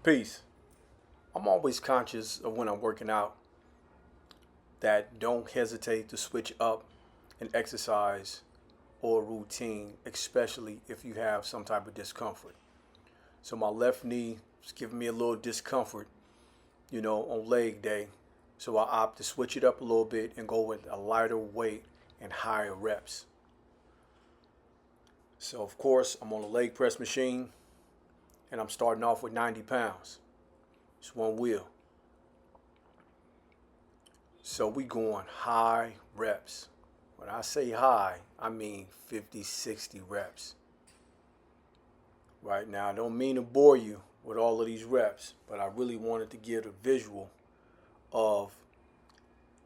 Peace. I'm always conscious of when I'm working out that don't hesitate to switch up an exercise or a routine, especially if you have some type of discomfort. So my left knee is giving me a little discomfort, on leg day. So I opt to switch it up a little bit and go with a lighter weight and higher reps. So of course I'm on a leg press machine and I'm starting off with 90 pounds. It's one wheel. So we going high reps. When I say high, I mean 50, 60 reps. Right now, I don't mean to bore you with all of these reps, but I really wanted to get a visual of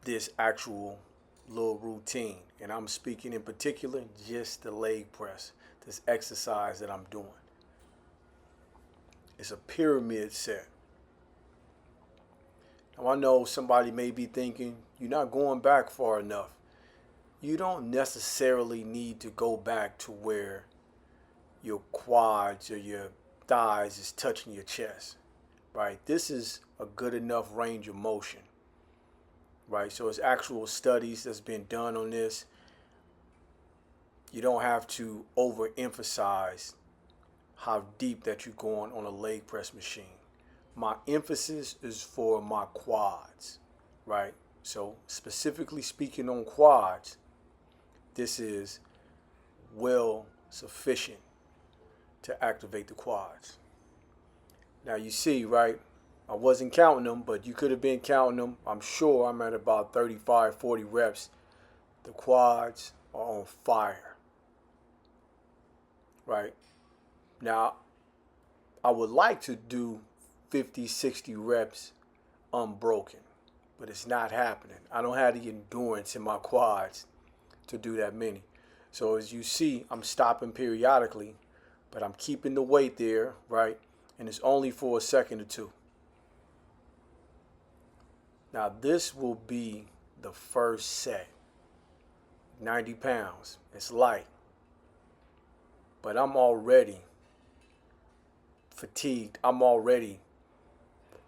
this actual little routine. And I'm speaking in particular just the leg press, this exercise that I'm doing. It's a pyramid set. Now I know somebody may be thinking, you're not going back far enough. You don't necessarily need to go back to where your quads or your thighs is touching your chest, right? This is a good enough range of motion, right? So it's actual studies that's been done on this. You don't have to overemphasize how deep that you're going on a leg press machine. My emphasis is for my quads, right? So specifically speaking on quads, this is well sufficient to activate the quads. Now you see, right? I wasn't counting them, but you could have been counting them. I'm sure I'm at about 35, 40 reps. The quads are on fire, right? Now, I would like to do 50, 60 reps unbroken, but it's not happening. I don't have the endurance in my quads to do that many. So as you see, I'm stopping periodically, but I'm keeping the weight there, right? And it's only for a second or two. Now this will be the first set. 90 pounds. It's light. But I'm already fatigued. I'm already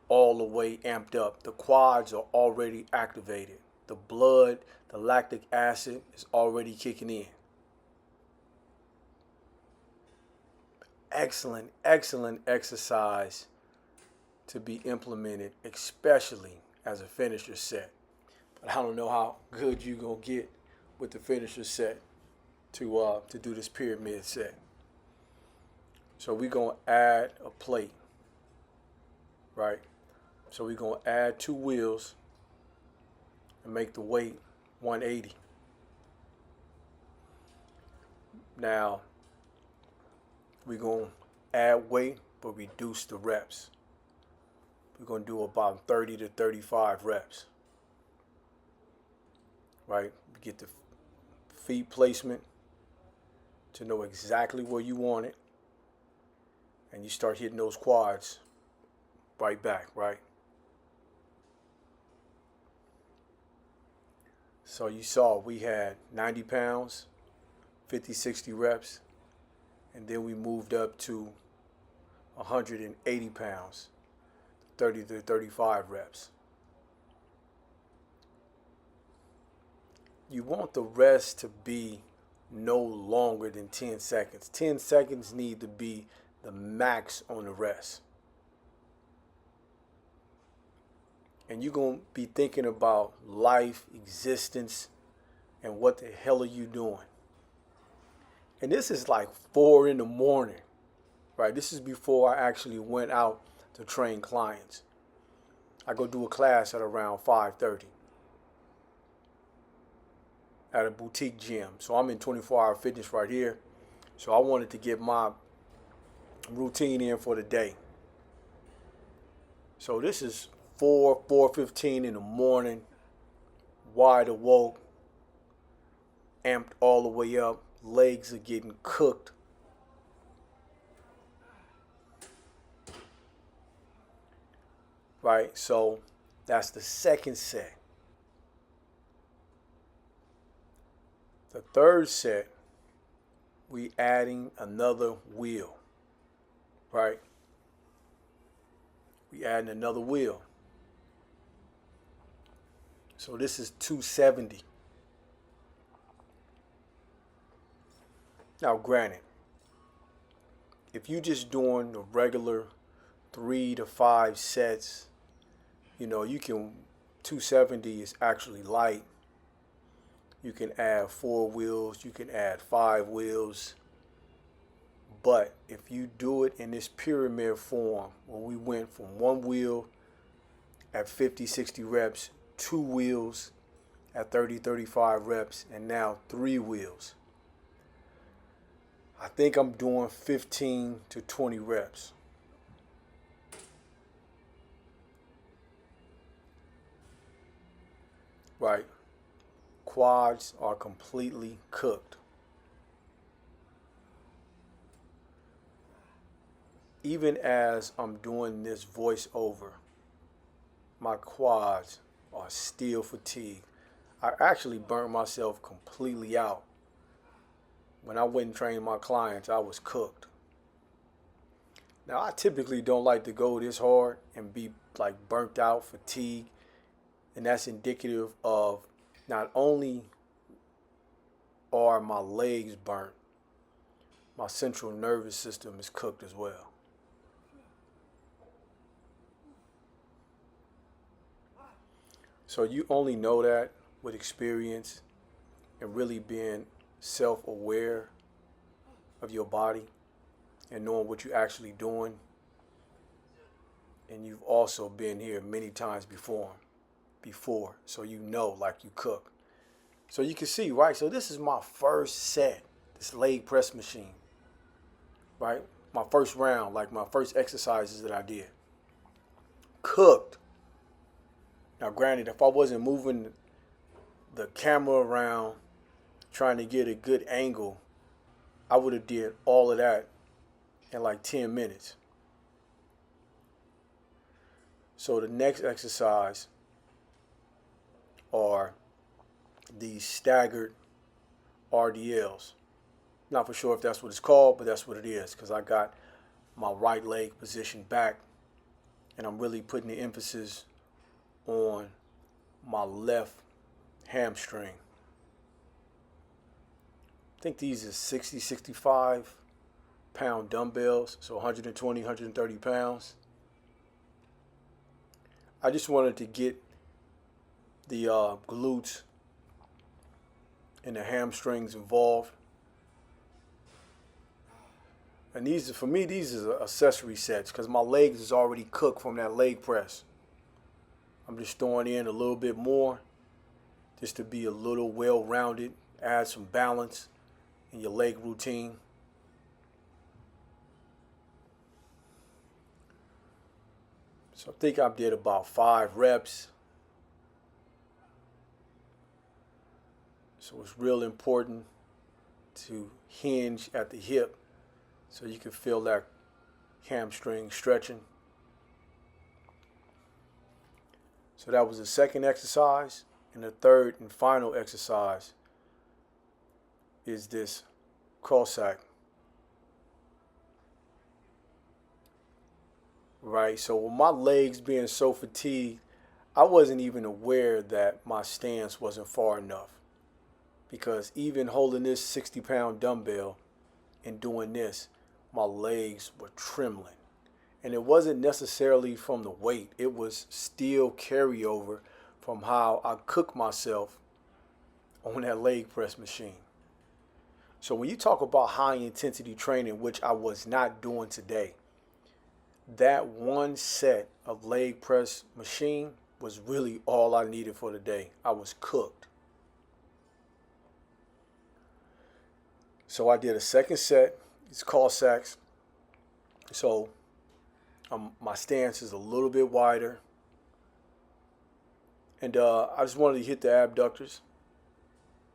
all the way amped up. The quads are already activated. The blood, the lactic acid is already kicking in. Excellent, excellent exercise to be implemented, especially as a finisher set. But I don't know how good you're going to get with the finisher set to do this pyramid set. So we're going to add a plate, right? So we're going to add 2 wheels and make the weight 180. Now, we're going to add weight, but reduce the reps. We're going to do about 30 to 35 reps, right? Get the feet placement to know exactly where you want it. And you start hitting those quads right back, right? So you saw we had 90 pounds, 50, 60 reps, and then we moved up to 180 pounds, 30 to 35 reps. You want the rest to be no longer than 10 seconds. 10 seconds need to be the max on the rest. And you're going to be thinking about life, existence, and what the hell are you doing? And this is like 4 in the morning, right? This is before I actually went out to train clients. I go do a class at around 5:30 at a boutique gym. So I'm in 24-hour fitness right here. So I wanted to get my routine in for the day. So this is 4:15 in the morning, wide awoke, amped all the way up, legs are getting cooked. Right, so that's the second set. The third set, we adding another wheel, right? We adding another wheel. So this is 270. Now granted, if you just doing the regular 3 to 5 sets, you know, you can, 270 is actually light. You can add 4 wheels, you can add 5 wheels. But if you do it in this pyramid form, when we went from 1 wheel at 50, 60 reps, 2 wheels at 30, 35 reps, and now 3 wheels, I think I'm doing 15 to 20 reps. Right? Quads are completely cooked. Even as I'm doing this voiceover, my quads are still fatigued. I actually burnt myself completely out. When I went and trained my clients, I was cooked. Now, I typically don't like to go this hard and be like burnt out, fatigued. And that's indicative of not only are my legs burnt, my central nervous system is cooked as well. So you only know that with experience and really being self-aware of your body and knowing what you're actually doing. And you've also been here many times before, so you know, like, you cook. So you can see, right? So this is my first set, this leg press machine, right? My first round, like my first exercises that I did. Cooked. Now granted, if I wasn't moving the camera around trying to get a good angle, I would have did all of that in like 10 minutes. So the next exercise are these staggered RDLs. Not for sure if that's what it's called, but that's what it is, because I got my right leg positioned back and I'm really putting the emphasis on my left hamstring. I think these are 60, 65 pound dumbbells, so 120, 130 pounds. I just wanted to get the glutes and the hamstrings involved. And these are, for me, these are accessory sets because my legs is already cooked from that leg press. I'm just throwing in a little bit more just to be a little well-rounded, add some balance in your leg routine. So I think I did about 5 reps. So it's real important to hinge at the hip so you can feel that hamstring stretching. So that was the second exercise. And the third and final exercise is this Cossack. Right, so with my legs being so fatigued, I wasn't even aware that my stance wasn't far enough. Because even holding this 60-pound dumbbell and doing this, my legs were trembling. And it wasn't necessarily from the weight. It was still carryover from how I cooked myself on that leg press machine. So when you talk about high intensity training, which I was not doing today, that one set of leg press machine was really all I needed for the day. I was cooked. So I did a second set. It's Cossacks. So my stance is a little bit wider. And I just wanted to hit the abductors.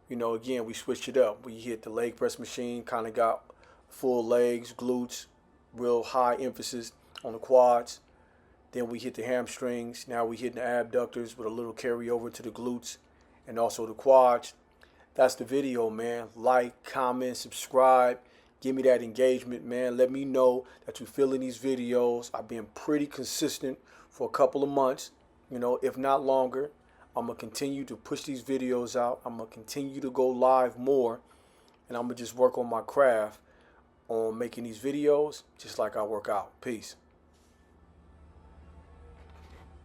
You know, again, we switched it up. We hit the leg press machine, kind of got full legs, glutes, real high emphasis on the quads. Then we hit the hamstrings. Now we hit the abductors with a little carryover to the glutes and also the quads. That's the video, man. Like, comment, subscribe. Give me that engagement, man. Let me know that you're feeling these videos. I've been pretty consistent for a couple of months, if not longer. I'm going to continue to push these videos out. I'm going to continue to go live more. And I'm going to just work on my craft on making these videos just like I work out. Peace.